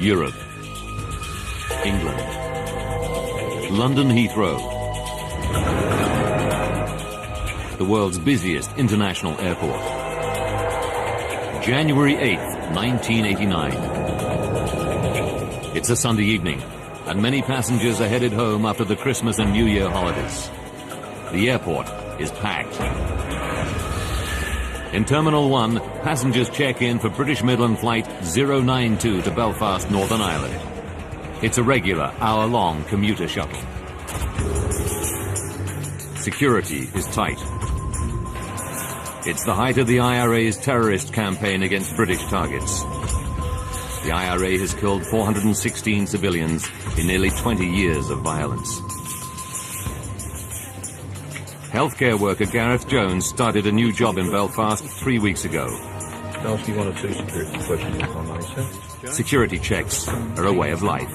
Europe, England, London Heathrow, the world's busiest international airport. January 8th, 1989. It's a Sunday evening, and many passengers are headed home after the Christmas and New Year holidays. The airport is packed. In Terminal 1, passengers check in for British Midland Flight 092 to Belfast, Northern Ireland. It's a regular hour-long commuter shuttle. Security is tight. It's the height of the IRA's terrorist campaign against British targets. The IRA has killed 416 civilians in nearly 20 years of violence. Healthcare worker Gareth Jones started a new job in Belfast 3 weeks ago. I'll ask you one or two security questions if I may, sir. Security checks are a way of life.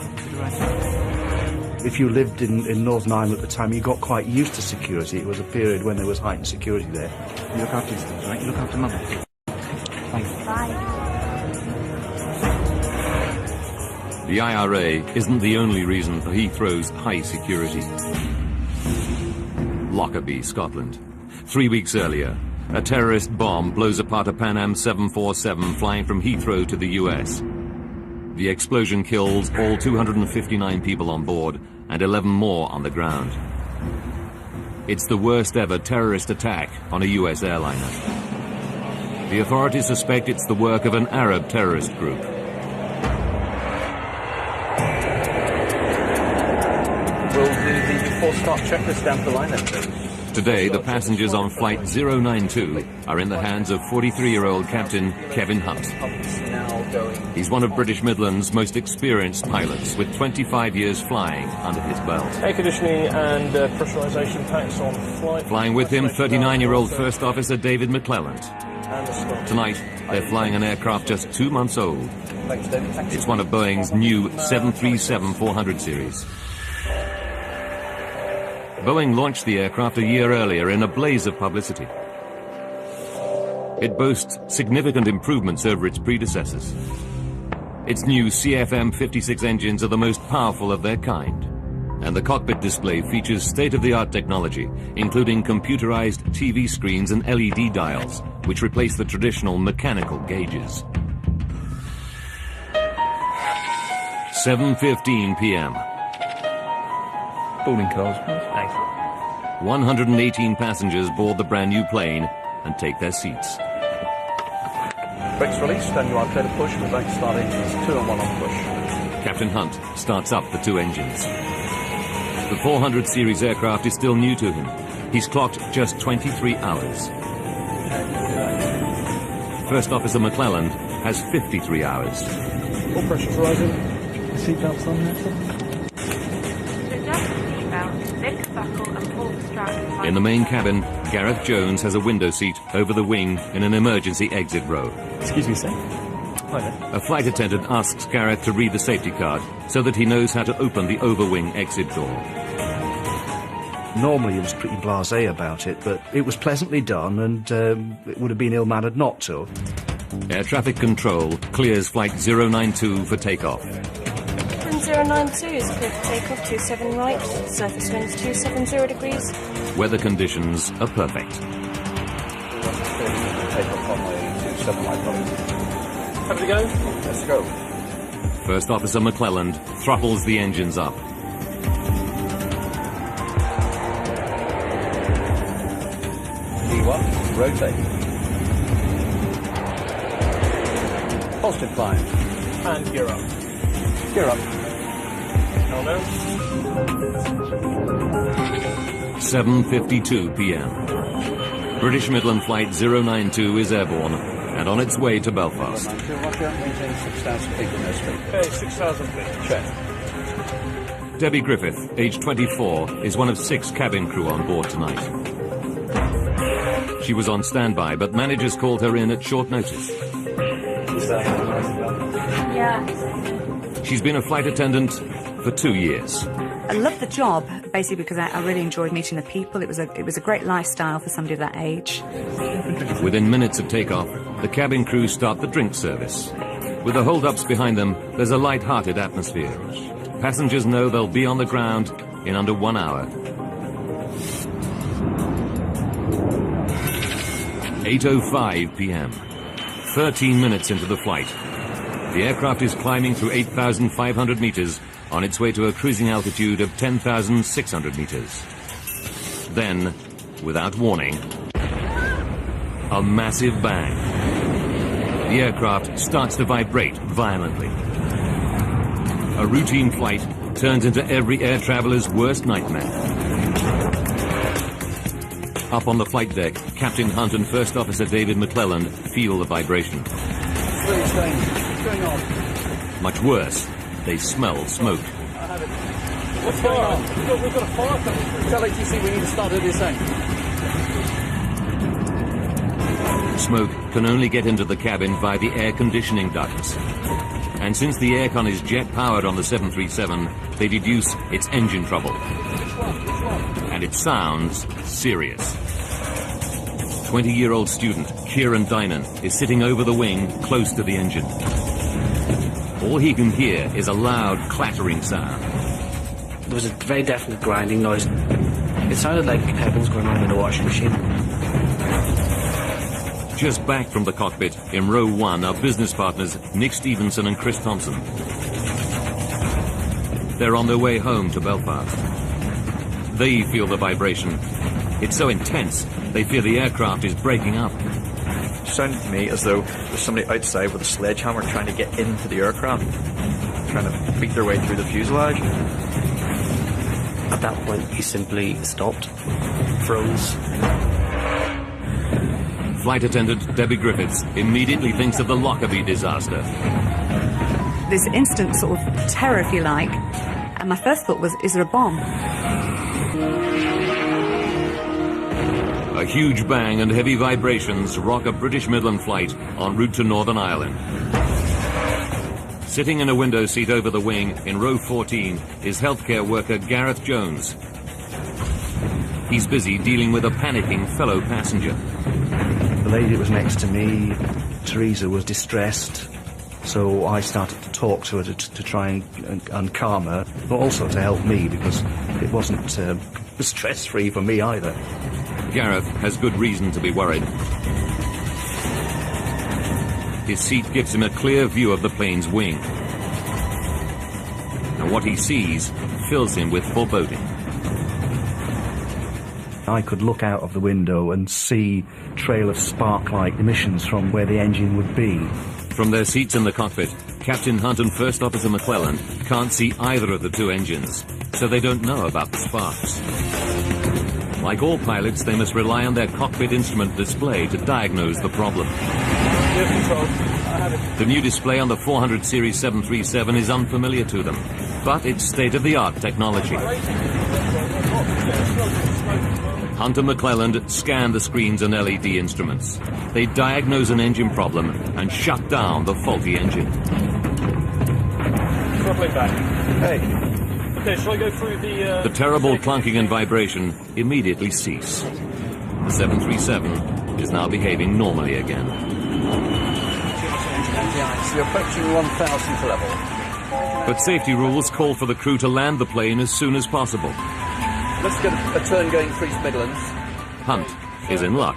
If you lived in Northern Ireland at the time, you got quite used to security. It was a period when there was heightened security there. You look after yourself, right? You look after Mother. Thanks. Bye. The IRA isn't the only reason for Heathrow's high security. Lockerbie, Scotland. 3 weeks earlier, a terrorist bomb blows apart a Pan Am 747 flying from Heathrow to the US. The explosion kills all 259 people on board and 11 more on the ground. It's the worst ever terrorist attack on a US airliner. The authorities suspect it's the work of an Arab terrorist group. Will the before start checklist down the line then, please? Today, the passengers on Flight 092 are in the hands of 43-year-old Captain Kevin Hunt. He's one of British Midland's most experienced pilots, with 25 years flying under his belt. Air conditioning and pressurisation packs on flight. Flying with him, 39-year-old First Officer David McClelland. Tonight, they're flying an aircraft just 2 months old. It's one of Boeing's new 737-400 series. Boeing launched the aircraft a year earlier in a blaze of publicity. It boasts significant improvements over its predecessors. Its new CFM56 engines are the most powerful of their kind, and the cockpit display features state-of-the-art technology, including computerized TV screens and LED dials, which replace the traditional mechanical gauges. 7:15 p.m. Boarding cars, please. Thanks. 118 passengers board the brand new plane and take their seats. Brakes released, and you are clear to push. We're going to start engines 2 and 1 on push. Captain Hunt starts up the 2 engines. The 400 series aircraft is still new to him. He's clocked just 23 hours. First Officer McClelland has 53 hours. All pressures rising. Seatbelts on there, sir. In the main cabin, Gareth Jones has a window seat over the wing in an emergency exit row. Excuse me, sir. Hi there. A flight attendant asks Gareth to read the safety card so that he knows how to open the overwing exit door. Normally he was pretty blasé about it, but it was pleasantly done, and it would have been ill-mannered not to. Air traffic control clears Flight 092 for takeoff. 092 is clear for takeoff, 27 right, surface winds 270 degrees. Weather conditions are perfect. Takeoff runway 27 right. Have to go? Let's go. First Officer McClelland throttles the engines up. D1, rotate. Positive climb. And gear up. Gear up. 7:52 p.m. British Midland Flight 092 is airborne and on its way to Belfast. Maintain 6,000 feet in airspeed. Okay, 6,000 feet. Check. Debbie Griffith, age 24, is one of 6 cabin crew on board tonight. She was on standby, but managers called her in at short notice. Yeah. She's been a flight attendant for 2 years. I loved the job, basically because I really enjoyed meeting the people. It was a great lifestyle for somebody of that age. Within minutes of takeoff, the cabin crew start the drink service. With the hold-ups behind them, there's a light-hearted atmosphere. Passengers know they'll be on the ground in under 1 hour. 8:05 p.m. 13 minutes into the flight. The aircraft is climbing through 8,500 meters on its way to a cruising altitude of 10,600 meters. Then, without warning, a massive bang. The aircraft starts to vibrate violently. A routine flight turns into every air traveler's worst nightmare. Up on the flight deck, Captain Hunt and First Officer David McClelland feel the vibration. It's really strange. What's going on? Much worse, they smell smoke. What's going on? We've got a fire coming. Tell ATC we need to start at this end. Smoke can only get into the cabin via the air conditioning ducts. And since the aircon is jet-powered on the 737, they deduce it's engine trouble. And it sounds serious. 20-year-old student Kieran Dynan is sitting over the wing close to the engine. All he can hear is a loud clattering sound. There was a very definite grinding noise. It sounded like pebbles going on in a washing machine. Just back from the cockpit, in row 1 are business partners Nick Stevenson and Chris Thompson. They're on their way home to Belfast. They feel the vibration. It's so intense, they fear the aircraft is breaking up. It sounded to me as though there's somebody outside with a sledgehammer trying to get into the aircraft, trying to beat their way through the fuselage. At that point, he simply stopped, froze. Flight attendant Debbie Griffiths immediately thinks of the Lockerbie disaster. This instant sort of terror, if you like, and my first thought was, is there a bomb? A huge bang and heavy vibrations rock a British Midland Flight en route to Northern Ireland. Sitting in a window seat over the wing in row 14 is healthcare worker Gareth Jones. He's busy dealing with a panicking fellow passenger. The lady that was next to me, Teresa, was distressed, so I started to talk to her to try and calm her, but also to help me because it wasn't stress-free for me either. Gareth has good reason to be worried. His seat gives him a clear view of the plane's wing. And what he sees fills him with foreboding. I could look out of the window and see a trail of spark-like emissions from where the engine would be. From their seats in the cockpit, Captain Hunt and First Officer McClelland can't see either of the two engines, so they don't know about the sparks. Like all pilots, they must rely on their cockpit instrument display to diagnose the problem. The new display on the 400 Series 737 is unfamiliar to them, but it's state-of-the-art technology. Hunt and McClelland scan the screens and LED instruments. They diagnose an engine problem and shut down the faulty engine. Throttling back. Hey. Okay, shall I go through The terrible clunking and vibration immediately cease. The 737 is now behaving normally again. You're approaching 1,000 level. But safety rules call for the crew to land the plane as soon as possible. Let's get a turn going for East Midlands. Hunt is in luck.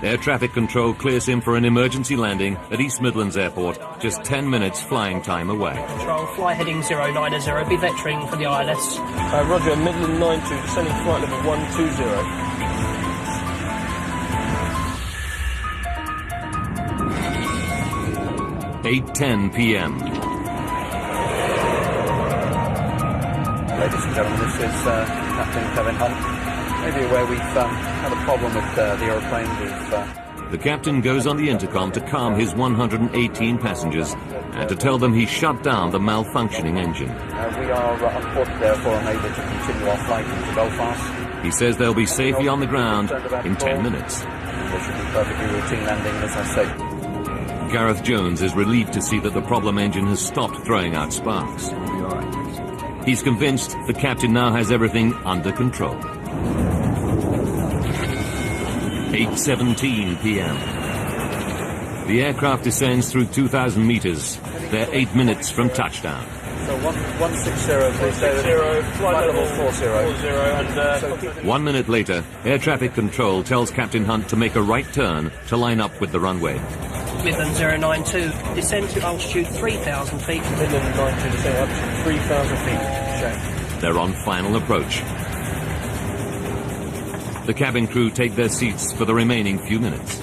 Air traffic control clears him for an emergency landing at East Midlands Airport, just 10 minutes flying time away. Control, flight heading 090, be vectoring for the ILS. Roger, Midland 92, descending flight level 120. (8:10 p.m.) Ladies and gentlemen, this is Captain Kevin Hunt. Maybe aware we've had a problem with the aeroplane. The captain goes on the intercom to calm his 118 passengers and to tell them he shut down the malfunctioning engine. We are unfortunately therefore unable to continue our flight into Belfast. He says they'll be safely on the ground in 10 minutes. There should be perfectly routine landing, as I say. Gareth Jones is relieved to see that the problem engine has stopped throwing out sparks. He's convinced the captain now has everything under control. 8:17 p.m. The aircraft descends through 2,000 meters. They're 8 minutes from touchdown. So 160, please, David. Flight level 40. and 1 minute later, air traffic control tells Captain Hunt to make a right turn to line up with the runway. Midland 092, descend to altitude 3,000 feet. Midland 92, descend up to 3,000 feet. Check. They're on final approach. The cabin crew take their seats for the remaining few minutes.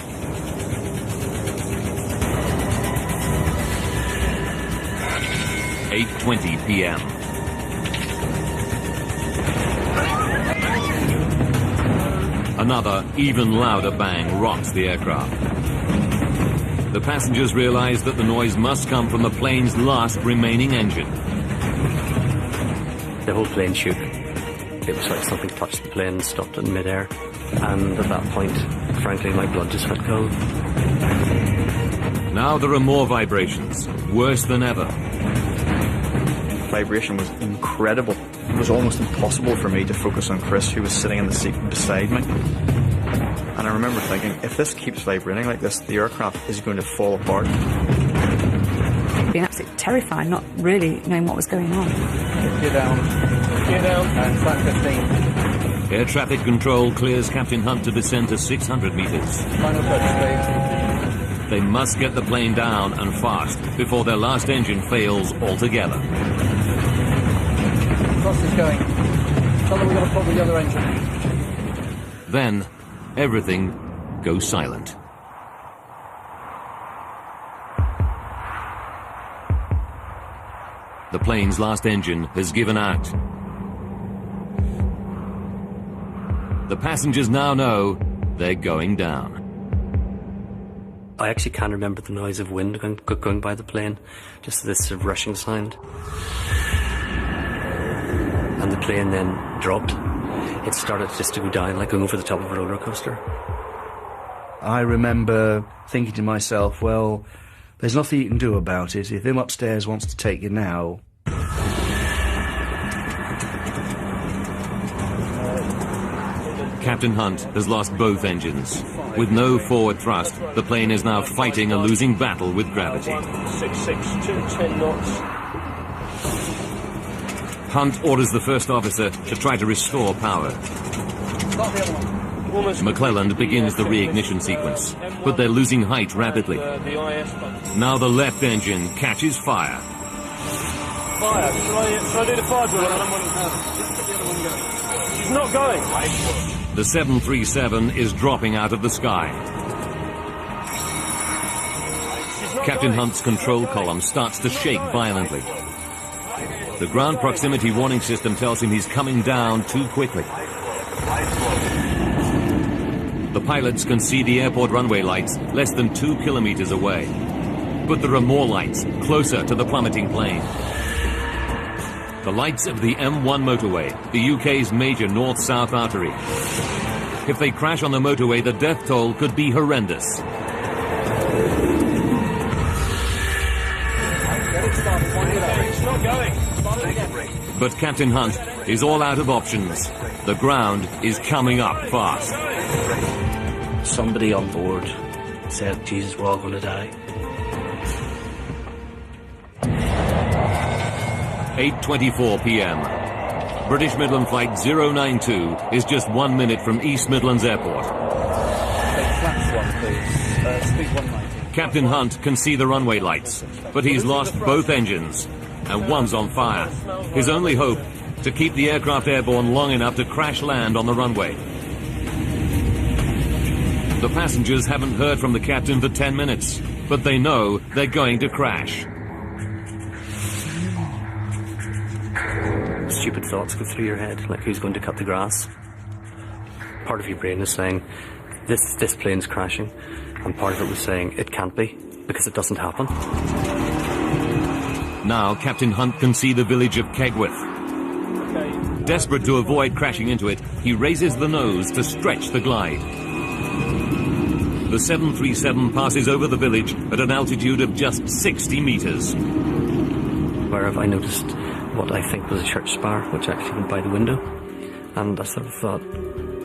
(8:20 p.m.) Another, even louder bang rocks the aircraft. The passengers realize that the noise must come from the plane's last remaining engine. The whole plane shook. It was like something touched the plane and stopped it in midair. And at that point, frankly, my blood just went cold. Now there are more vibrations, worse than ever. Vibration was incredible. It was almost impossible for me to focus on Chris, who was sitting in the seat beside me. And I remember thinking, if this keeps vibrating like this, the aircraft is going to fall apart. Being absolutely terrified, not really knowing what was going on. Gear down. And flat 15. Air traffic control clears Captain Hunt to descend to 600 meters. Final approach, please. They must get the plane down and fast before their last engine fails altogether. Frost is going. Tell them we've got a problem with the other engine. Then, everything goes silent. The plane's last engine has given out. The passengers now know they're going down. I actually can't remember the noise of wind going by the plane, just this sort of rushing sound. And the plane then dropped. It started just to go down, like going over the top of a roller coaster. I remember thinking to myself, well, there's nothing you can do about it. If him upstairs wants to take you now... Captain Hunt has lost both engines. With no forward thrust, the plane is now fighting a losing battle with gravity. 66210 knots. Hunt orders the first officer to try to restore power. McClelland begins the re-ignition sequence, but they're losing height rapidly. Now the left engine catches fire. Fire. Shall I do the fire drill? She's not going. The 737 is dropping out of the sky. Captain Hunt's control column starts to shake violently. The ground proximity warning system tells him he's coming down too quickly. The pilots can see the airport runway lights less than 2 kilometers away. But there are more lights closer to the plummeting plane. The lights of the M1 motorway, the UK's major north-south artery. If they crash on the motorway, the death toll could be horrendous. But Captain Hunt is all out of options. The ground is coming up fast. Somebody on board said, Jesus, we're all going to die. 8:24 p.m. British Midland Flight 092 is just 1 minute from East Midlands Airport. Flaps one, please. Speed 190. Captain Hunt can see the runway lights, but he's lost both engines, and one's on fire. His only hope, to keep the aircraft airborne long enough to crash land on the runway. The passengers haven't heard from the captain for 10 minutes, but they know they're going to crash. Stupid thoughts go through your head, like who's going to cut the grass. Part of your brain is saying, this plane's crashing, and part of it was saying, it can't be, because it doesn't happen. Now Captain Hunt can see the village of Kegworth. Desperate to avoid crashing into it, he raises the nose to stretch the glide. The 737 passes over the village at an altitude of just 60 meters. Wherever I noticed what I think was a church spire, which actually went by the window. And I sort of thought,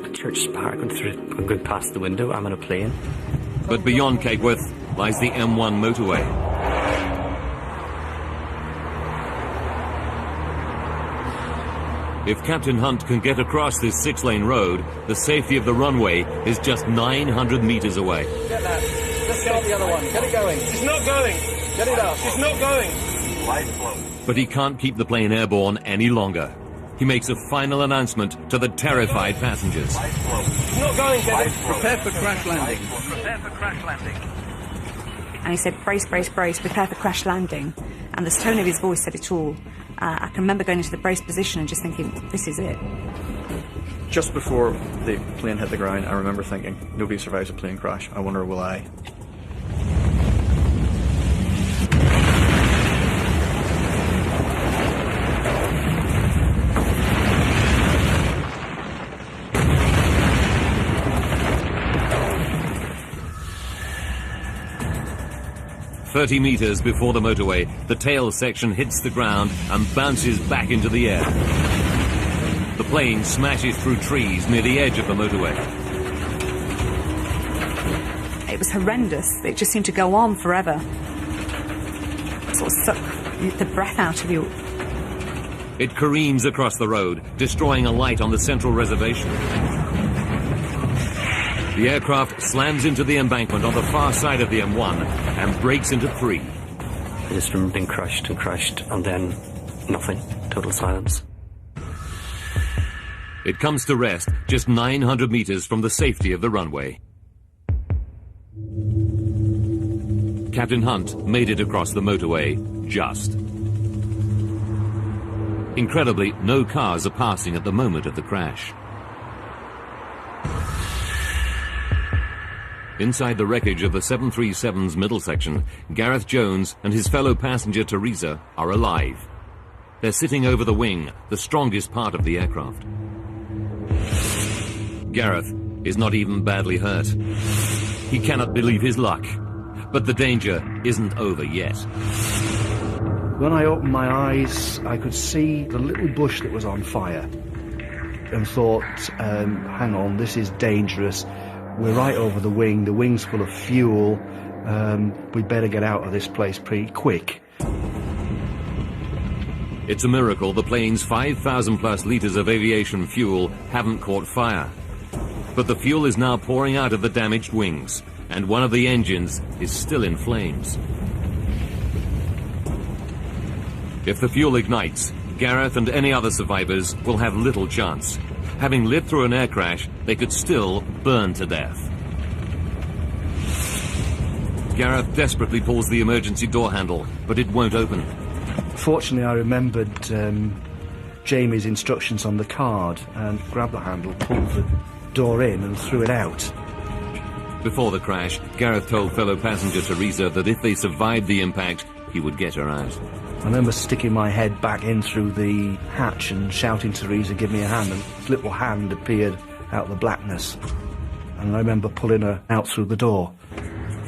a church spire going past the window, I'm in a plane. But beyond Kegworth, lies the M1 motorway. If Captain Hunt can get across this 6-lane road, the safety of the runway is just 900 meters away. Get that. Just get on the other one. Get it going. It's not going. Get it up. It's not going. But he can't keep the plane airborne any longer. He makes a final announcement to the terrified passengers. It's not going, Kevin. Prepare for crash landing. Prepare for crash landing. And he said, brace, brace, brace, prepare for crash landing. And the tone of his voice said it all. I can remember going into the brace position and just thinking, this is it. Just before the plane hit the ground, I remember thinking, nobody survives a plane crash. I wonder, will I? 30 meters before the motorway, the tail section hits the ground and bounces back into the air. The plane smashes through trees near the edge of the motorway. It was horrendous. It just seemed to go on forever. Sort of suck the breath out of you. It careens across the road, destroying a light on the central reservation. The aircraft slams into the embankment on the far side of the M1 and breaks into three. I just remember being crushed and crushed, and then nothing. Total silence. It comes to rest just 900 meters from the safety of the runway. Captain Hunt made it across the motorway, just. Incredibly, no cars are passing at the moment of the crash. Inside the wreckage of the 737's middle section, Gareth Jones and his fellow passenger Teresa are alive. They're sitting over the wing, the strongest part of the aircraft. Gareth is not even badly hurt. He cannot believe his luck, but the danger isn't over yet. When I opened my eyes, I could see the little bush that was on fire and thought, hang on, this is dangerous. We're right over the wing's full of fuel, we'd better get out of this place pretty quick. It's a miracle the plane's 5,000 plus litres of aviation fuel haven't caught fire. But the fuel is now pouring out of the damaged wings, and one of the engines is still in flames. If the fuel ignites, Gareth and any other survivors will have little chance. Having lived through an air crash, they could still burn to death. Gareth desperately pulls the emergency door handle, but it won't open. Fortunately, I remembered Jamie's instructions on the card and grabbed the handle, pulled the door in and threw it out. Before the crash, Gareth told fellow passenger Teresa that if they survived the impact, he would get her out. I remember sticking my head back in through the hatch and shouting, Teresa, give me a hand, and this little hand appeared out of the blackness. And I remember pulling her out through the door.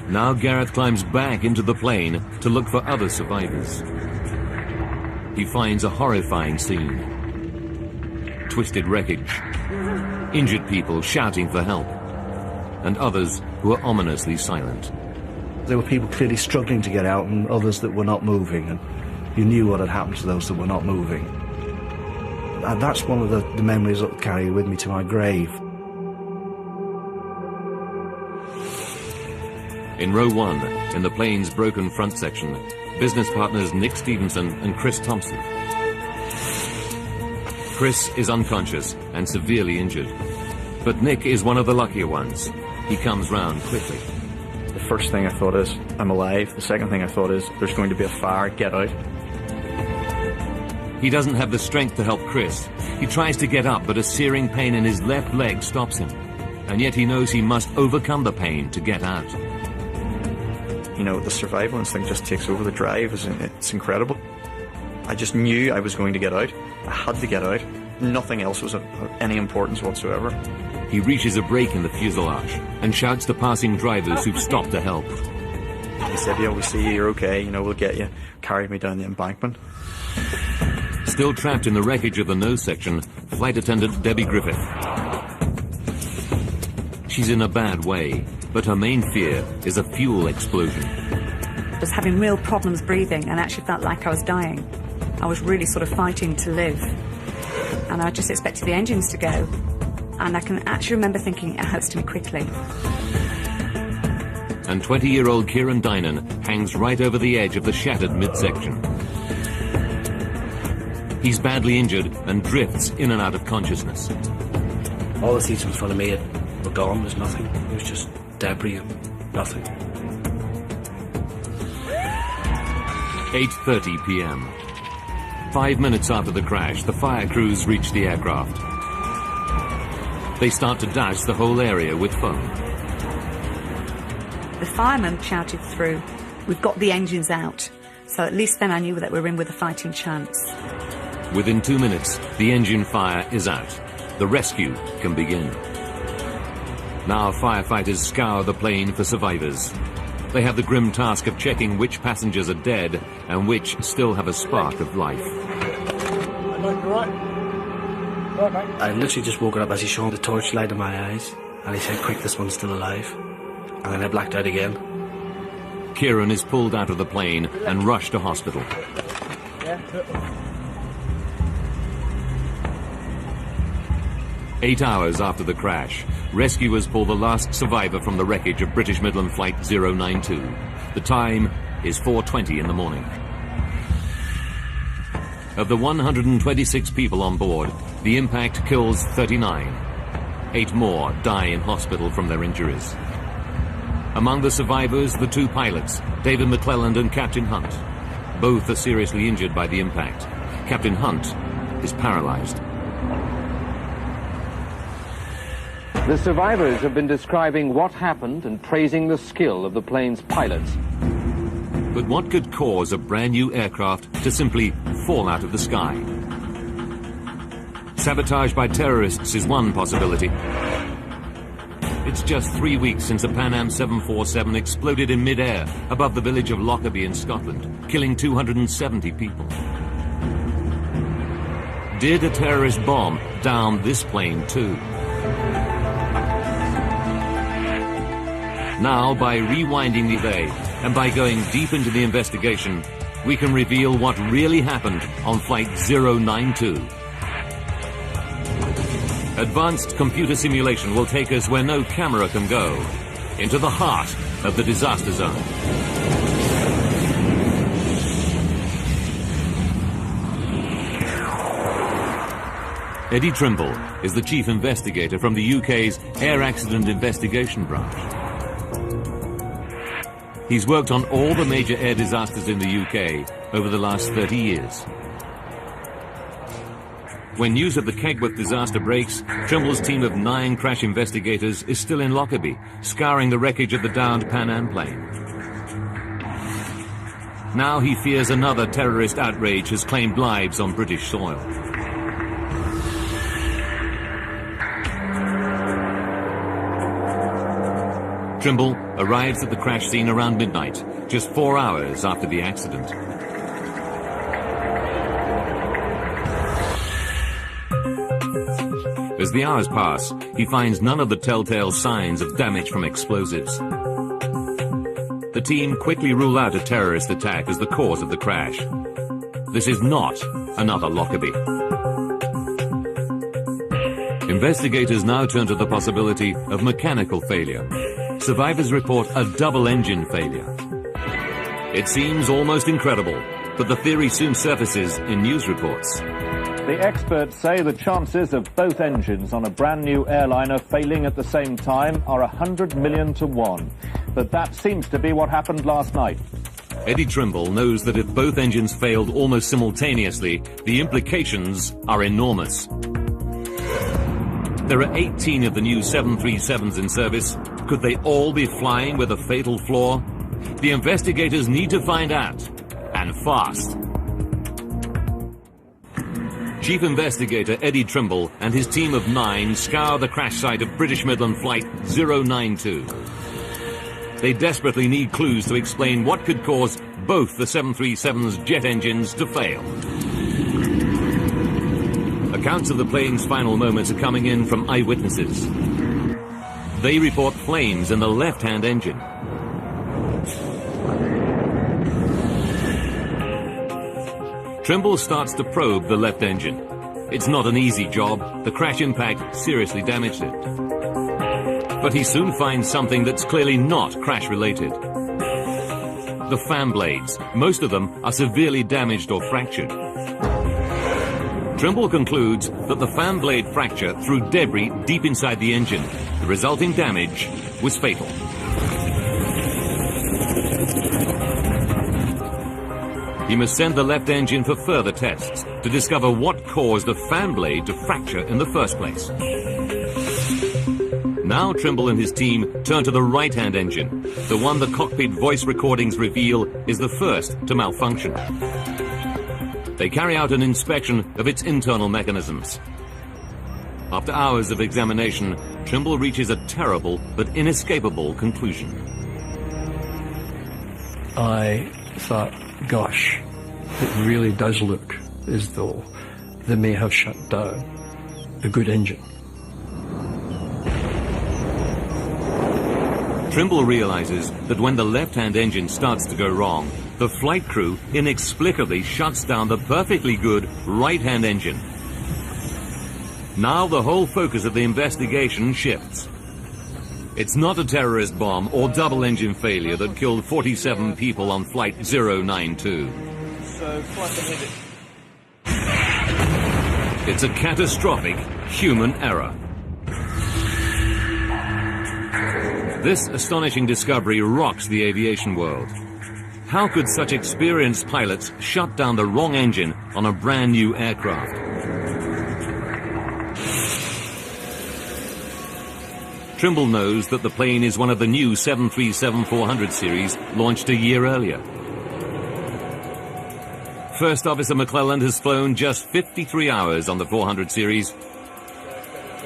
Now Gareth climbs back into the plane to look for other survivors. He finds a horrifying scene. Twisted wreckage, injured people shouting for help, and others who are ominously silent. There were people clearly struggling to get out and others that were not moving, and you knew what had happened to those that were not moving. And that's one of the memories I'll carry with me to my grave. In row one, in the plane's broken front section, business partners Nick Stevenson and Chris Thompson. Chris is unconscious and severely injured, but Nick is one of the luckier ones. He comes round quickly. The first thing I thought is, I'm alive. The second thing I thought is, there's going to be a fire, get out. He doesn't have the strength to help Chris. He tries to get up, but a searing pain in his left leg stops him. And yet he knows he must overcome the pain to get out. You know, the survival instinct just takes over. The drive, it's incredible. I just knew I was going to get out. I had to get out. Nothing else was of any importance whatsoever. He reaches a break in the fuselage and shouts to passing drivers who've stopped to help. He said, yeah, we see you, you're okay, you know, we'll get you. Carried me down the embankment. Still trapped in the wreckage of the nose section, flight attendant Debbie Griffith. She's in a bad way. But her main fear is a fuel explosion. I was having real problems breathing and actually felt like I was dying. I was really sort of fighting to live. And I just expected the engines to go. And I can actually remember thinking, it hurts to me quickly. And 20-year-old Kieran Dynan hangs right over the edge of the shattered midsection. He's badly injured and drifts in and out of consciousness. All the seats in front of me were gone. There's nothing. It was just debris and nothing. 8:30 p.m. 5 minutes after the crash, the fire crews reach the aircraft. They start to douse the whole area with foam. The fireman shouted through, "We've got the engines out." So at least then I knew that we were in with a fighting chance. Within 2 minutes, the engine fire is out. The rescue can begin. Now firefighters scour the plane for survivors. They have the grim task of checking which passengers are dead and which still have a spark of life. I literally just woke up as he shone the torchlight in my eyes, and he said, "Quick, this one's still alive." And then I blacked out again. Kieran is pulled out of the plane and rushed to hospital. 8 hours after the crash, rescuers pull the last survivor from the wreckage of British Midland Flight 092. The time is 4:20 in the morning. Of the 126 people on board, the impact kills 39. 8 more die in hospital from their injuries. Among the survivors, the 2 pilots, David McClelland and Captain Hunt. Both are seriously injured by the impact. Captain Hunt is paralyzed. The survivors have been describing what happened and praising the skill of the plane's pilots. But what could cause a brand new aircraft to simply fall out of the sky? Sabotage by terrorists is one possibility. It's just 3 weeks since a Pan Am 747 exploded in mid-air above the village of Lockerbie in Scotland, killing 270 people. Did a terrorist bomb down this plane too? Now, by rewinding the day and by going deep into the investigation, we can reveal what really happened on Flight 092. Advanced computer simulation will take us where no camera can go, into the heart of the disaster zone. Eddie Trimble is the chief investigator from the UK's Air Accident Investigation Branch. He's worked on all the major air disasters in the UK over the last 30 years. When news of the Kegworth disaster breaks, Trimble's team of 9 crash investigators is still in Lockerbie, scouring the wreckage of the downed Pan Am plane. Now he fears another terrorist outrage has claimed lives on British soil. Trimble arrives at the crash scene around midnight, just 4 hours after the accident. As the hours pass, he finds none of the telltale signs of damage from explosives. The team quickly rule out a terrorist attack as the cause of the crash. This is not another Lockerbie. Investigators now turn to the possibility of mechanical failure. Survivors report a double engine failure. It seems almost incredible, but the theory soon surfaces in news reports. The experts say the chances of both engines on a brand new airliner failing at the same time are 100 million to 1. But that seems to be what happened last night. Eddie Trimble knows that if both engines failed almost simultaneously, the implications are enormous. There are 18 of the new 737s in service. Could they all be flying with a fatal flaw? The investigators need to find out, and fast. Chief Investigator Eddie Trimble and his team of 9 scour the crash site of British Midland Flight 092. They desperately need clues to explain what could cause both the 737's jet engines to fail. Accounts of the plane's final moments are coming in from eyewitnesses. They report flames in the left-hand engine. Trimble starts to probe the left engine. It's not an easy job. The crash impact seriously damaged it. But he soon finds something that's clearly not crash-related. The fan blades. Most of them are severely damaged or fractured. Trimble concludes that the fan blade fracture threw debris deep inside the engine. The resulting damage was fatal. He must send the left engine for further tests to discover what caused the fan blade to fracture in the first place. Now Trimble and his team turn to the right-hand engine, the one the cockpit voice recordings reveal is the first to malfunction. They carry out an inspection of its internal mechanisms. After hours of examination, Trimble reaches a terrible but inescapable conclusion. I thought, gosh, it really does look as though they may have shut down a good engine. Trimble realizes that when the left-hand engine starts to go wrong, the flight crew inexplicably shuts down the perfectly good right-hand engine. Now the whole focus of the investigation shifts. It's not a terrorist bomb or double engine failure that killed 47 people on flight 092. So, flight prohibited. It's a catastrophic human error. This astonishing discovery rocks the aviation world. How could such experienced pilots shut down the wrong engine on a brand new aircraft? Trimble knows that the plane is one of the new 737-400 series launched a year earlier. First Officer McClelland has flown just 53 hours on the 400 series.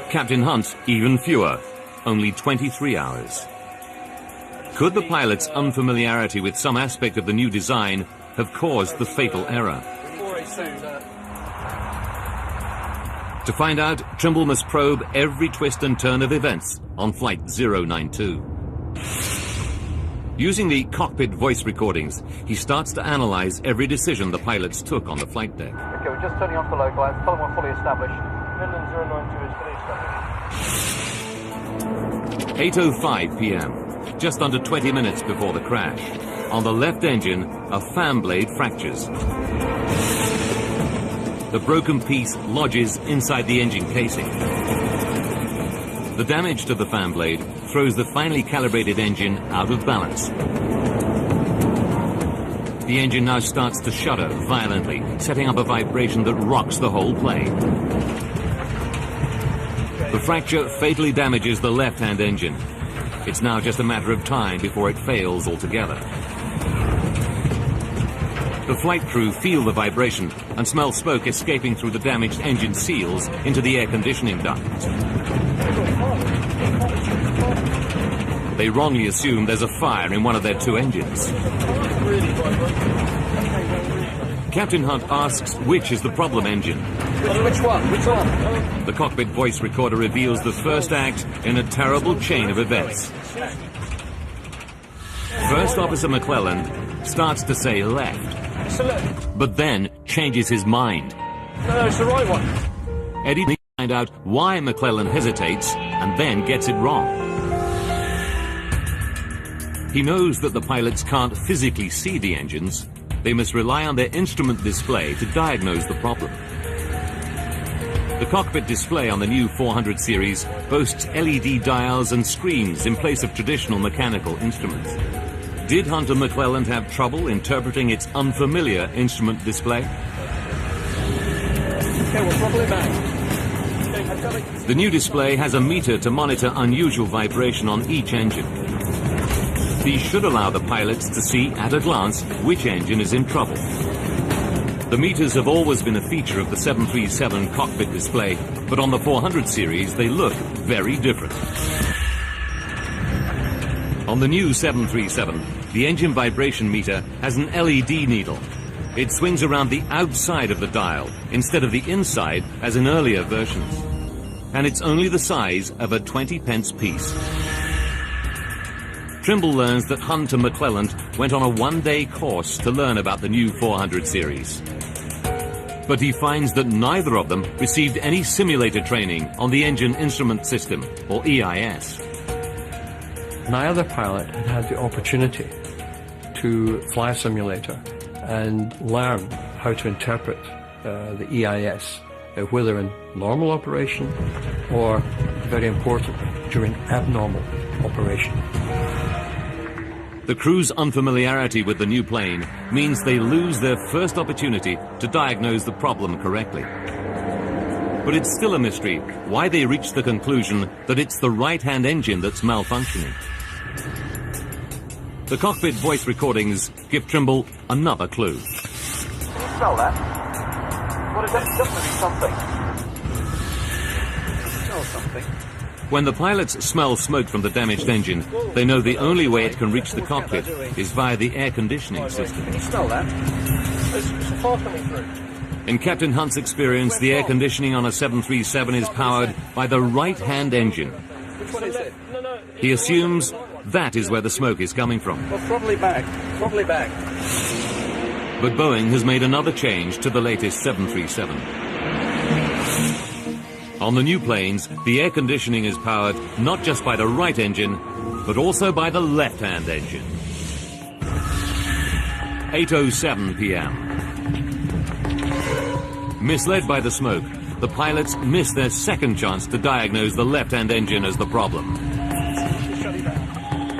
Captain Hunt even fewer, only 23 hours. Could the pilot's unfamiliarity with some aspect of the new design have caused the fatal error? To find out, Trimble must probe every twist and turn of events on Flight 092. Using the cockpit voice recordings, he starts to analyze every decision the pilots took on the flight deck. Okay, we're just turning off the local lights. Tell them we're fully established. Midland 092 is fully established. 8:05 p.m. Just under 20 minutes before the crash. On the left engine, a fan blade fractures. The broken piece lodges inside the engine casing. The damage to the fan blade throws the finely calibrated engine out of balance. The engine now starts to shudder violently, setting up a vibration that rocks the whole plane. The fracture fatally damages the left-hand engine. It's now just a matter of time before it fails altogether. The flight crew feel the vibration and smell smoke escaping through the damaged engine seals into the air conditioning duct. They wrongly assume there's a fire in one of their two engines. Captain Hunt asks which is the problem engine. Which one? Which one? The cockpit voice recorder reveals the first act in a terrible chain of events. First Officer McClelland starts to say left, but then changes his mind. No, it's the right one. Eddie needs to find out why McClelland hesitates and then gets it wrong. He knows that the pilots can't physically see the engines. They must rely on their instrument display to diagnose the problem. The cockpit display on the new 400 series boasts LED dials and screens in place of traditional mechanical instruments. Did Hunt and McClelland have trouble interpreting its unfamiliar instrument display? Okay, we'll throttle it back. The new display has a meter to monitor unusual vibration on each engine. These should allow the pilots to see at a glance which engine is in trouble. The meters have always been a feature of the 737 cockpit display, but on the 400 series they look very different. On the new 737, the engine vibration meter has an LED needle. It swings around the outside of the dial instead of the inside as in earlier versions. and it's only the size of a 20-pence piece. Trimble learns that Hunt and McClelland went on a one-day course to learn about the new 400 series. But he finds that neither of them received any simulator training on the Engine Instrument System, or EIS. Neither pilot had had the opportunity to fly a simulator and learn how to interpret the EIS, whether in normal operation or, very importantly, during abnormal operation. The crew's unfamiliarity with the new plane means they lose their first opportunity to diagnose the problem correctly. But it's still a mystery why they reached the conclusion that it's the right-hand engine that's malfunctioning. The cockpit voice recordings give Trimble another clue. Can you smell that? What is that? It doesn't be something. Smell something. When the pilots smell smoke from the damaged engine, they know the only way it can reach the cockpit is via the air conditioning system. Can you smell that? There's a fire coming through. In Captain Hunt's experience, the air conditioning on a 737 is powered by the right-hand engine. Which one is it? He assumes that is where the smoke is coming from. Well, probably back. Probably back. But Boeing has made another change to the latest 737. On the new planes, the air conditioning is powered not just by the right engine, but also by the left-hand engine. 8:07 p.m. Misled by the smoke, the pilots miss their second chance to diagnose the left-hand engine as the problem.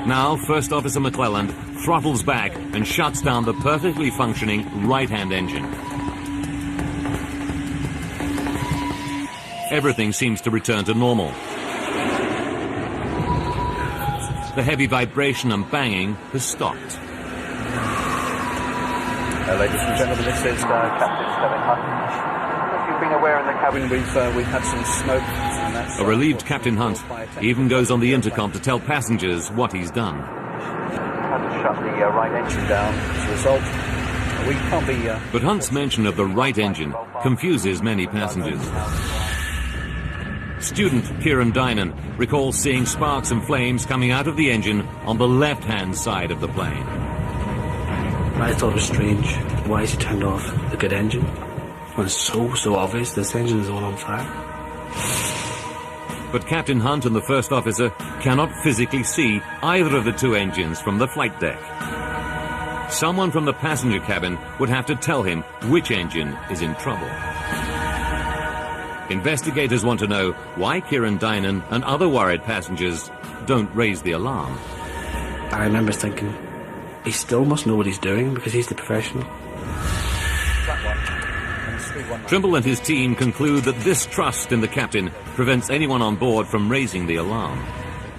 Now, First Officer McClelland throttles back and shuts down the perfectly functioning right-hand engine. Everything seems to return to normal. The heavy vibration and banging has stopped. Ladies and gentlemen, this is Captain Kevin Hunt. If you've been aware in the cabin, we've had some smoke. And that's, A relieved Captain Hunt even goes on the intercom to tell passengers what he's done. Had to shut the right engine down as a result. We can't be... But Hunt's mention of the right engine confuses many passengers. Student Kieran Dynan recalls seeing sparks and flames coming out of the engine on the left-hand side of the plane. I thought it was strange. Why is he turned off the good engine? When it's so obvious this engine is the one on fire. But Captain Hunt and the first officer cannot physically see either of the two engines from the flight deck. Someone from the passenger cabin would have to tell him which engine is in trouble. Investigators want to know why Kieran Dynan and other worried passengers don't raise the alarm. I remember thinking, he still must know what he's doing because he's the professional. Trimble and his team conclude that this trust in the captain prevents anyone on board from raising the alarm.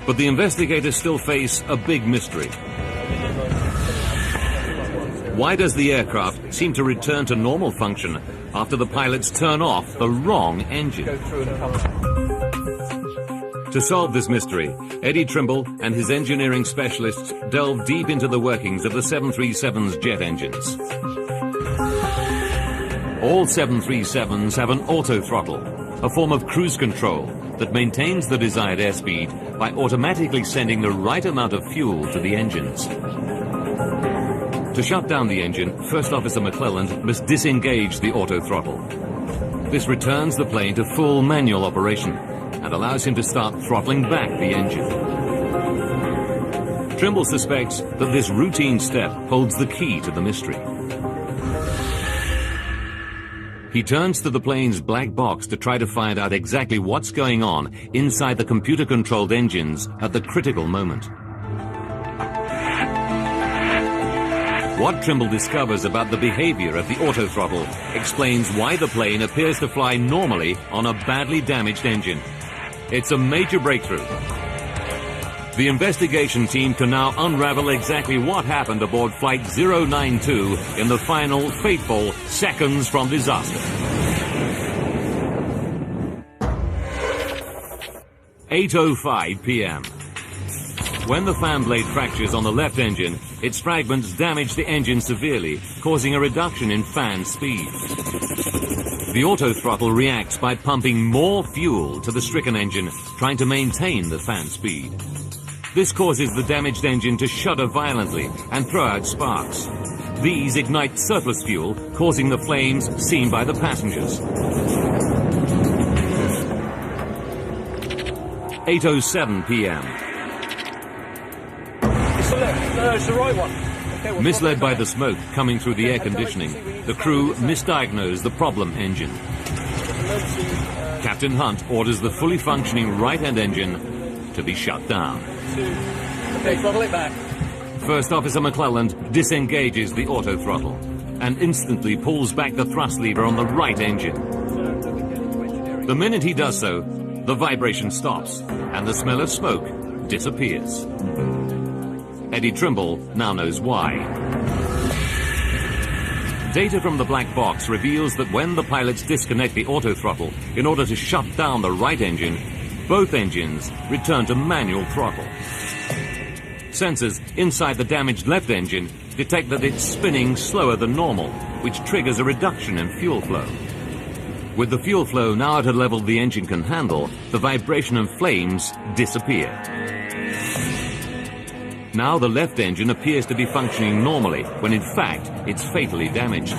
But the investigators still face a big mystery. Why does the aircraft seem to return to normal function after the pilots turn off the wrong engine? To solve this mystery, Eddie Trimble and his engineering specialists delve deep into the workings of the 737's jet engines. All 737s have an auto-throttle, a form of cruise control that maintains the desired airspeed by automatically sending the right amount of fuel to the engines. To shut down the engine, First Officer McClelland must disengage the auto-throttle. This returns the plane to full manual operation and allows him to start throttling back the engine. Trimble suspects that this routine step holds the key to the mystery. He turns to the plane's black box to try to find out exactly what's going on inside the computer-controlled engines at the critical moment. What Trimble discovers about the behavior of the autothrottle explains why the plane appears to fly normally on a badly damaged engine. It's a major breakthrough. The investigation team can now unravel exactly what happened aboard Flight 092 in the final, fateful seconds from disaster. 8:05 p.m. When the fan blade fractures on the left engine, its fragments damage the engine severely, causing a reduction in fan speed. The autothrottle reacts by pumping more fuel to the stricken engine, trying to maintain the fan speed. This causes the damaged engine to shudder violently and throw out sparks. These ignite surplus fuel, causing the flames seen by the passengers. 8:07 p.m. It's the left. No, it's the right one. Okay, well, Misled by the smoke coming through the air conditioning, the crew misdiagnosed the problem engine. Captain Hunt orders the fully functioning right-hand engine to be shut down. Okay, throttle it back. First Officer McClelland disengages the autothrottle and instantly pulls back the thrust lever on the right engine. The minute he does so, the vibration stops and the smell of smoke disappears. Eddie Trimble now knows why. Data from the black box reveals that when the pilots disconnect the autothrottle in order to shut down the right engine, both engines return to manual throttle. Sensors inside the damaged left engine detect that it's spinning slower than normal, which triggers a reduction in fuel flow. With the fuel flow now at a level the engine can handle, the vibration and flames disappear. Now the left engine appears to be functioning normally, when in fact it's fatally damaged.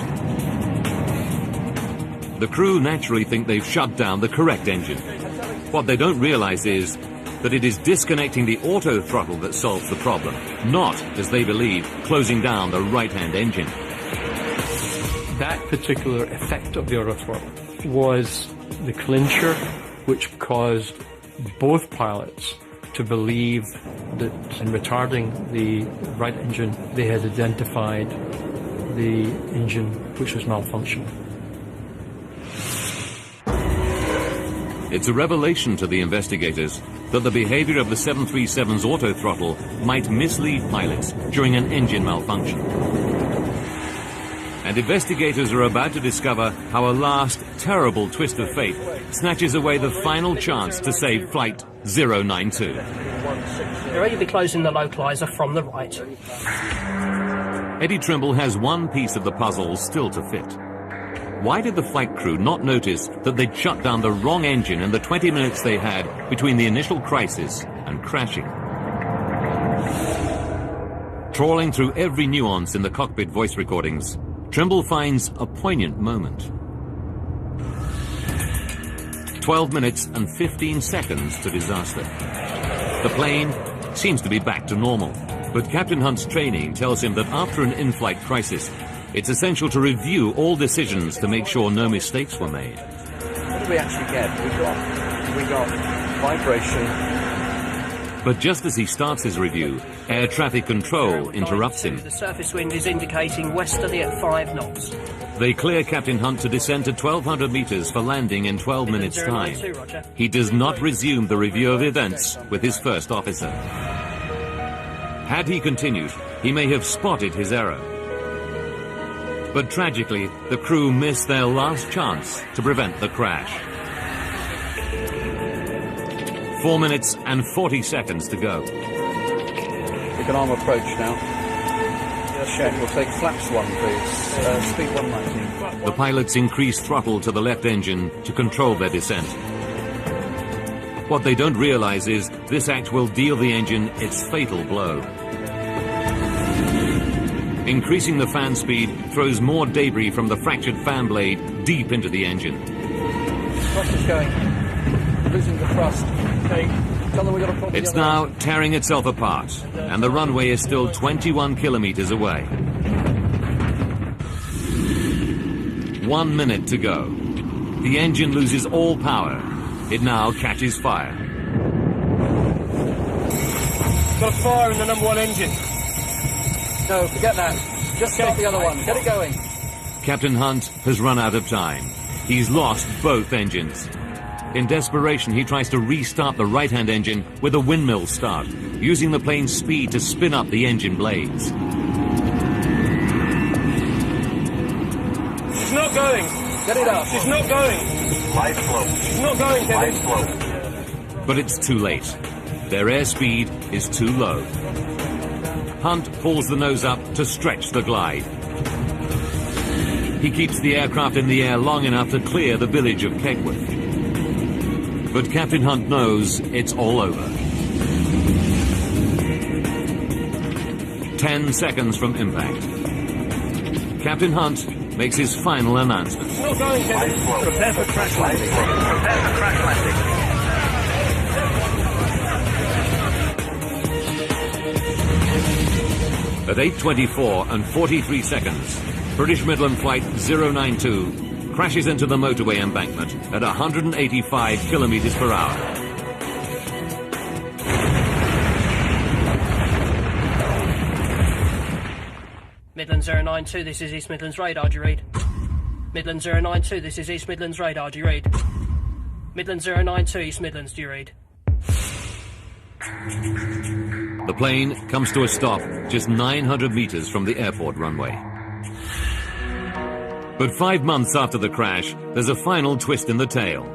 The crew naturally think they've shut down the correct engine. What they don't realize is that it is disconnecting the autothrottle that solves the problem, not, as they believe, closing down the right-hand engine. That particular effect of the autothrottle was the clincher which caused both pilots to believe that in retarding the right engine, they had identified the engine which was malfunctioning. It's a revelation to the investigators that the behavior of the 737's autothrottle might mislead pilots during an engine malfunction. And investigators are about to discover how a last terrible twist of fate snatches away the final chance to save Flight 092. You're ready to be closing the localizer from the right. Eddie Trimble has one piece of the puzzle still to fit. Why did the flight crew not notice that they'd shut down the wrong engine in the 20 minutes they had between the initial crisis and crashing? Trawling through every nuance in the cockpit voice recordings, Trimble finds a poignant moment. 12 minutes and 15 seconds to disaster. The plane seems to be back to normal, but Captain Hunt's training tells him that after an in-flight crisis, it's essential to review all decisions to make sure no mistakes were made. What did we actually get? We got vibration. But just as he starts his review, air traffic control interrupts him. The surface wind is indicating westerly at 5 knots. They clear Captain Hunt to descend to 1,200 meters for landing in 12 minutes' time. He does not resume the review of events with his first officer. Had he continued, he may have spotted his error. But tragically, the crew missed their last chance to prevent the crash. 4 minutes and 40 seconds to go. We can arm approach now. Yes, check. We'll take flaps 1, please. Speed 190. The pilots increase throttle to the left engine to control their descent. What they don't realize is this act will deal the engine its fatal blow. Increasing the fan speed throws more debris from the fractured fan blade deep into the engine. Thrust is going. Losing the thrust. Okay. Tell them we got a problem. It's now tearing itself apart, and the runway is still 21 kilometers away. 1 minute to go. The engine loses all power. It now catches fire. Got a fire in the number 1 engine. No, forget that. Just start the other one. Get it going. Captain Hunt has run out of time. He's lost both engines. In desperation, he tries to restart the right-hand engine with a windmill start, using the plane's speed to spin up the engine blades. She's not going. Get it up. She's not going. Light slow. She's not going, Kevin. Light slow. But it's too late. Their airspeed is too low. Hunt pulls the nose up to stretch the glide. He keeps the aircraft in the air long enough to clear the village of Kegworth. But Captain Hunt knows it's all over. 10 seconds from impact. Captain Hunt makes his final announcement. Not going, Kevin. Prepare for crash landing. Prepare for crash landing. At 8:24 and 43 seconds, British Midland Flight 092 crashes into the motorway embankment at 185 kilometers per hour. Midland 092, this is East Midlands radar, do you read? Midland 092, this is East Midlands radar, do you read? Midland 092, East Midlands, do you read? The plane comes to a stop just 900 meters from the airport runway. But 5 months after the crash, there's a final twist in the tale.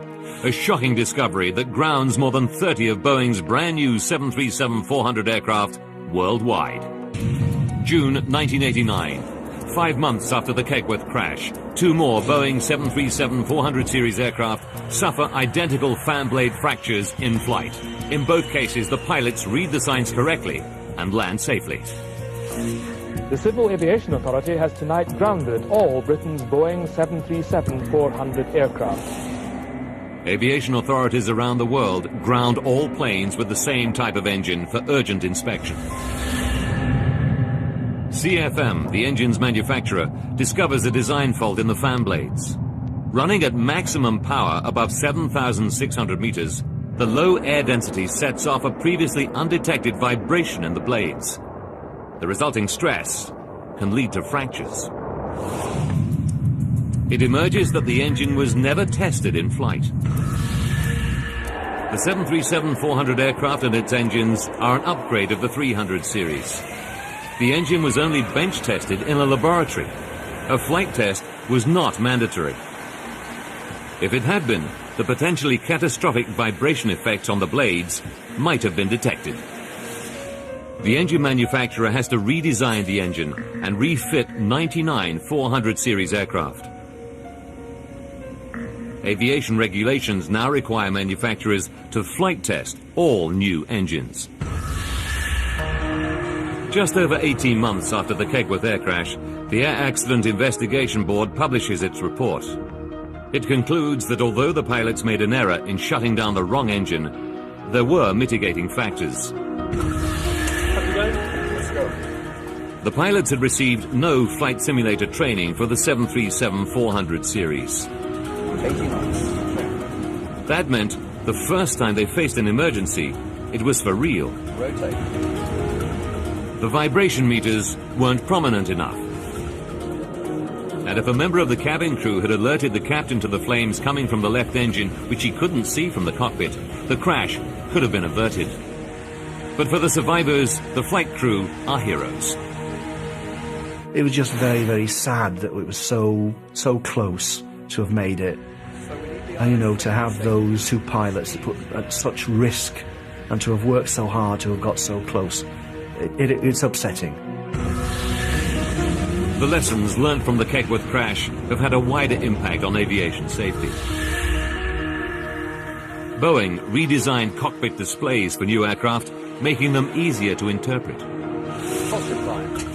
A shocking discovery that grounds more than 30 of Boeing's brand new 737-400 aircraft worldwide. June 1989. 5 months after the Kegworth crash, 2 more Boeing 737-400 series aircraft suffer identical fan blade fractures in flight. In both cases, the pilots read the signs correctly and land safely. The Civil Aviation Authority has tonight grounded all Britain's Boeing 737-400 aircraft. Aviation authorities around the world ground all planes with the same type of engine for urgent inspection. CFM, the engine's manufacturer, discovers a design fault in the fan blades. Running at maximum power above 7,600 meters, the low air density sets off a previously undetected vibration in the blades. The resulting stress can lead to fractures. It emerges that the engine was never tested in flight. The 737-400 aircraft and its engines are an upgrade of the 300 series. The engine was only bench tested in a laboratory. A flight test was not mandatory. If it had been, the potentially catastrophic vibration effects on the blades might have been detected. The engine manufacturer has to redesign the engine and refit 99 400 series aircraft. Aviation regulations now require manufacturers to flight test all new engines. Just over 18 months after the Kegworth air crash, the Air Accident Investigation Board publishes its report. It concludes that although the pilots made an error in shutting down the wrong engine, there were mitigating factors. Let's go. The pilots had received no flight simulator training for the 737-400 series. 18 months. That meant the first time they faced an emergency, it was for real. Rotate. The vibration meters weren't prominent enough. And if a member of the cabin crew had alerted the captain to the flames coming from the left engine, which he couldn't see from the cockpit, the crash could have been averted. But for the survivors, the flight crew are heroes. It was just very, very sad that it was so close to have made it. And, you know, to have those 2 pilots that put at such risk and to have worked so hard to have got so close, it's upsetting. The lessons learned from the Kegworth crash have had a wider impact on aviation safety. Boeing redesigned cockpit displays for new aircraft, making them easier to interpret.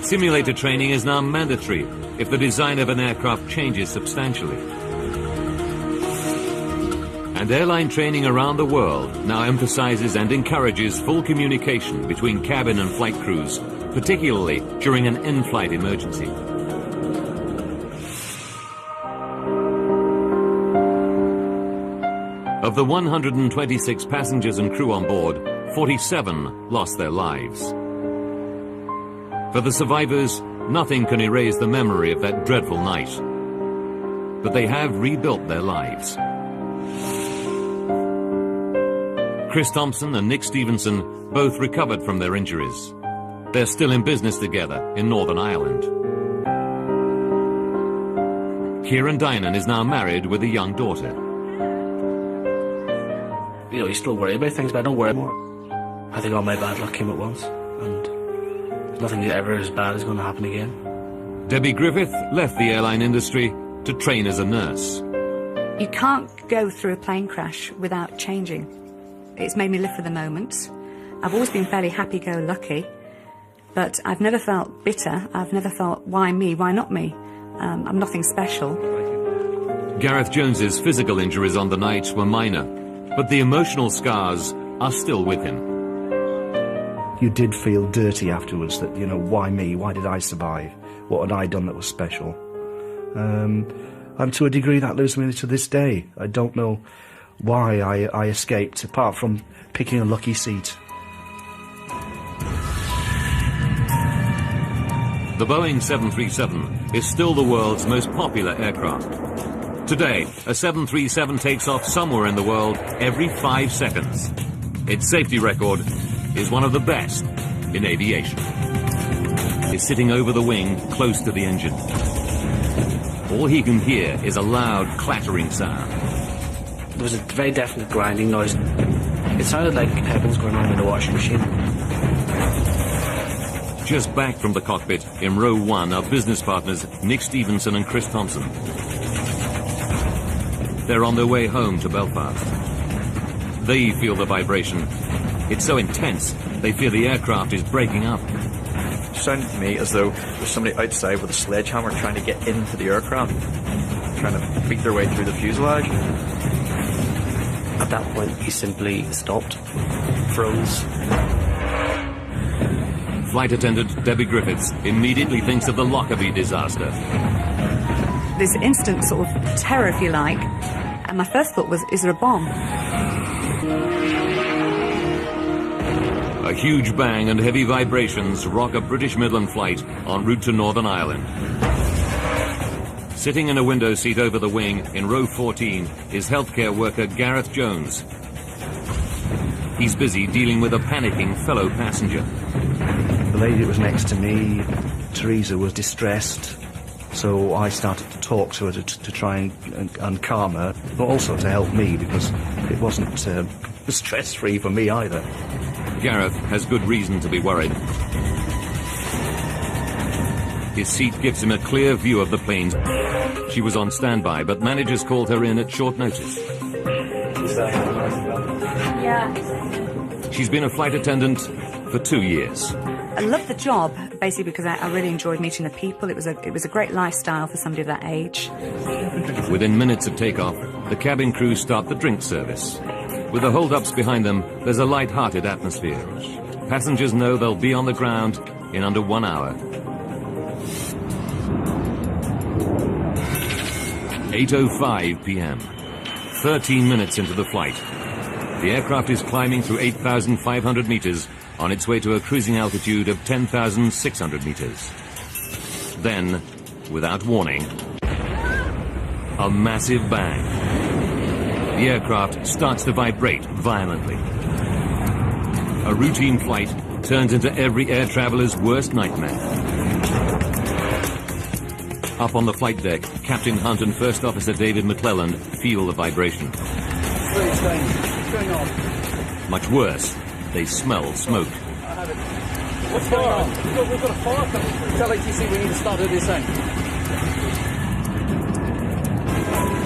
Simulator training is now mandatory if the design of an aircraft changes substantially. And airline training around the world now emphasizes and encourages full communication between cabin and flight crews, particularly during an in-flight emergency. Of the 126 passengers and crew on board, 47 lost their lives. For the survivors, nothing can erase the memory of that dreadful night. But they have rebuilt their lives. Chris Thompson and Nick Stevenson both recovered from their injuries. They're still in business together in Northern Ireland. Kieran Dynan is now married with a young daughter. You know, you still worry about things, but I don't worry anymore. I think all my bad luck came at once, and nothing ever as bad is going to happen again. Debbie Griffith left the airline industry to train as a nurse. You can't go through a plane crash without changing. It's made me live for the moment. I've always been fairly happy-go-lucky, but I've never felt bitter. I've never felt, why me, why not me? I'm nothing special. Gareth Jones's physical injuries on the night were minor, but the emotional scars are still with him. You did feel dirty afterwards that, you know, why me? Why did I survive? What had I done that was special? And to a degree that lives with me to this day. I don't know why I escaped, apart from picking a lucky seat. The Boeing 737 is still the world's most popular aircraft. Today, a 737 takes off somewhere in the world every 5 seconds. Its safety record is one of the best in aviation. It's sitting over the wing, close to the engine. All he can hear is a loud clattering sound. There was a very definite grinding noise. It sounded like pebbles going on in a washing machine. Just back from the cockpit, in row 1 are business partners Nick Stevenson and Chris Thompson. They're on their way home to Belfast. They feel the vibration. It's so intense, they fear the aircraft is breaking up. It sounded to me as though there's somebody outside with a sledgehammer trying to get into the aircraft, trying to beat their way through the fuselage. At that point, he simply stopped, froze. Flight attendant Debbie Griffiths immediately thinks of the Lockerbie disaster. This instant sort of terror, if you like, and my first thought was, is there a bomb? A huge bang and heavy vibrations rock a British Midland Flight en route to Northern Ireland. Sitting in a window seat over the wing in row 14 is healthcare worker Gareth Jones. He's busy dealing with a panicking fellow passenger. The lady that was next to me, Teresa, was distressed, so I started to talk to her to try and calm her, but also to help me, because it wasn't stress-free for me either. Gareth has good reason to be worried. His seat gives him a clear view of the planes. She was on standby, but managers called her in at short notice. Yeah. She's been a flight attendant for 2 years. I loved the job, basically because I really enjoyed meeting the people. It was a great lifestyle for somebody of that age. Within minutes of takeoff, the cabin crew start the drink service. With the hold-ups behind them, there's a light-hearted atmosphere. Passengers know they'll be on the ground in under 1 hour. 8:05 p.m. 13 minutes into the flight. The aircraft is climbing through 8,500 meters on its way to a cruising altitude of 10,600 meters. Then, without warning, a massive bang. The aircraft starts to vibrate violently. A routine flight turns into every air traveler's worst nightmare. Up on the flight deck, Captain Hunt and First Officer David McClelland feel the vibration. Very strange. What's going on? Much worse, they smell smoke. What's going on? We've got a fire coming. Tell ATC we need to start at this end.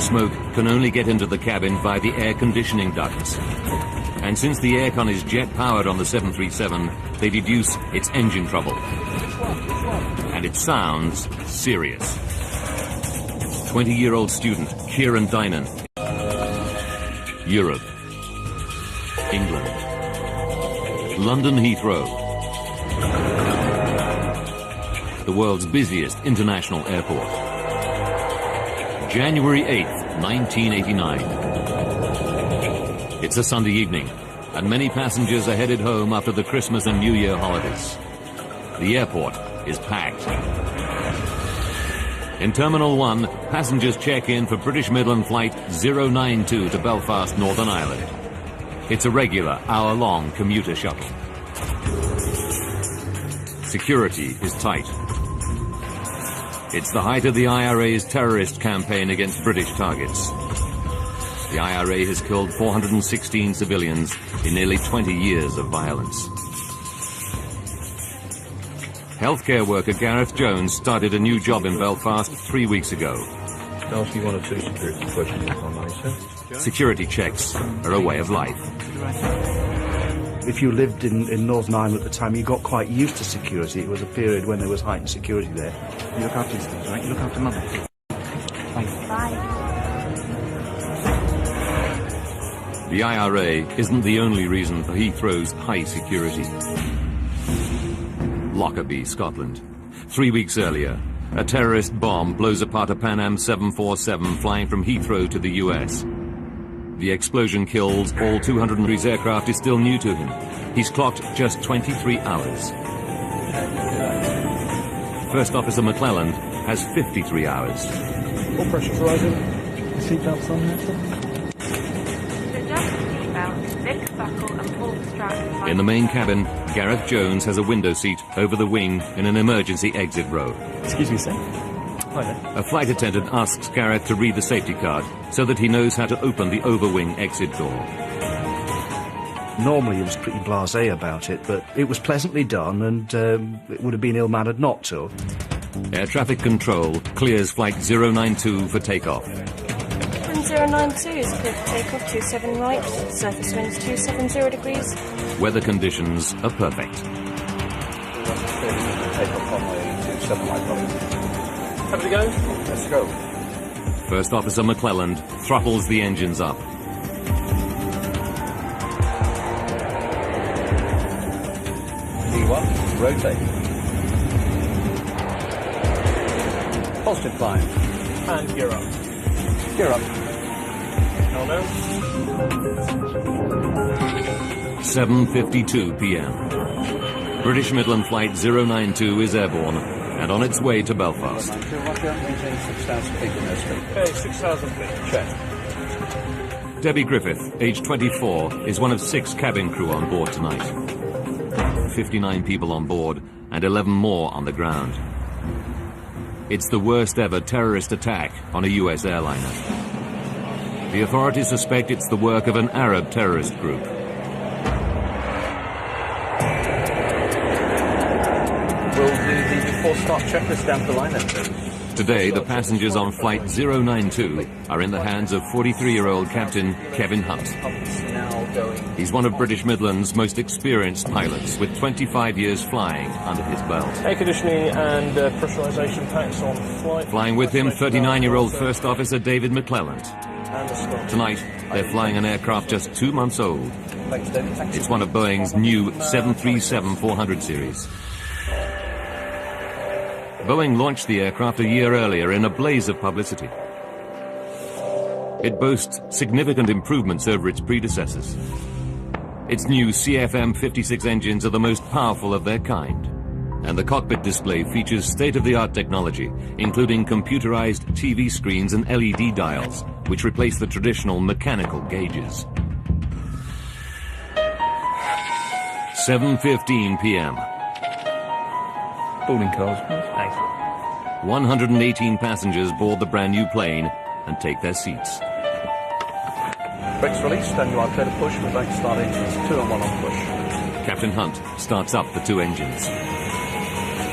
Smoke can only get into the cabin via the air conditioning ducts. And since the aircon is jet-powered on the 737, they deduce it's engine trouble. And it sounds serious. 20-year-old student Kieran Dynan. Europe. England. London Heathrow. The world's busiest international airport. January 8th, 1989. It's a Sunday evening, and many passengers are headed home after the Christmas and New Year holidays. The airport is packed. In Terminal 1, passengers check in for British Midland Flight 092 to Belfast, Northern Ireland. It's a regular hour-long commuter shuttle. Security is tight. It's the height of the IRA's terrorist campaign against British targets. The IRA has killed 416 civilians in nearly 20 years of violence. Healthcare worker Gareth Jones started a new job in Belfast 3 weeks ago. LC 102 security questions online, sir. Security checks are a way of life. If you lived in Northern Ireland at the time, you got quite used to security. It was a period when there was heightened security there. You look after yourself, right? You look after Mother. Bye. The IRA isn't the only reason for Heathrow's high security. Lockerbie, Scotland. 3 weeks earlier, a terrorist bomb blows apart a Pan Am 747 flying from Heathrow to the US. The explosion kills all 200. His aircraft is still new to him. He's clocked just 23 hours. First Officer McClelland has 53 hours. All pressures rising. Seatbelts on there, sir. In the main cabin, Gareth Jones has a window seat over the wing in an emergency exit row. Excuse me, sir. Hi there. A flight attendant asks Gareth to read the safety card so that he knows how to open the overwing exit door. Normally he was pretty blasé about it, but it was pleasantly done, and it would have been ill-mannered not to. Air traffic control clears flight 092 for takeoff. 092 is clear for takeoff, 27 right, surface winds 270 degrees. Weather conditions are perfect. Takeoff runway 27 right, Have we go? Let's go. First Officer McClelland throttles the engines up. D1, rotate. Positive climb. And gear up. Gear up. Oh no. 7:52 p.m. British Midland Flight 092 is airborne and on its way to Belfast. Maintain 6,000 feet in airspeed. Okay, 6,000 feet. Check. Debbie Griffith, age 24, is one of 6 cabin crew on board tonight. 59 people on board and 11 more on the ground. It's the worst ever terrorist attack on a US airliner. The authorities suspect it's the work of an Arab terrorist group. We'll do the before start checklist down the line then, please. Today, the passengers on Flight 092 are in the hands of 43-year-old Captain Kevin Hunt. He's one of British Midland's most experienced pilots, with 25 years flying under his belt. Air conditioning and pressurisation packs on flight. Flying with him, 39-year-old First Officer David McClelland. Tonight, they're flying an aircraft just 2 months old. It's one of Boeing's new 737-400 series. Boeing launched the aircraft a year earlier in a blaze of publicity. It boasts significant improvements over its predecessors. Its new CFM56 engines are the most powerful of their kind, and the cockpit display features state-of-the-art technology, including computerized TV screens and LED dials, which replace the traditional mechanical gauges. 7:15 p.m. Boarding cars, please. Thanks. 118 passengers board the brand new plane and take their seats. Brakes released, and you are clear to push. We'd like to start engines 2 and 1 on push. Captain Hunt starts up the 2 engines.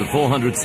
The 400 series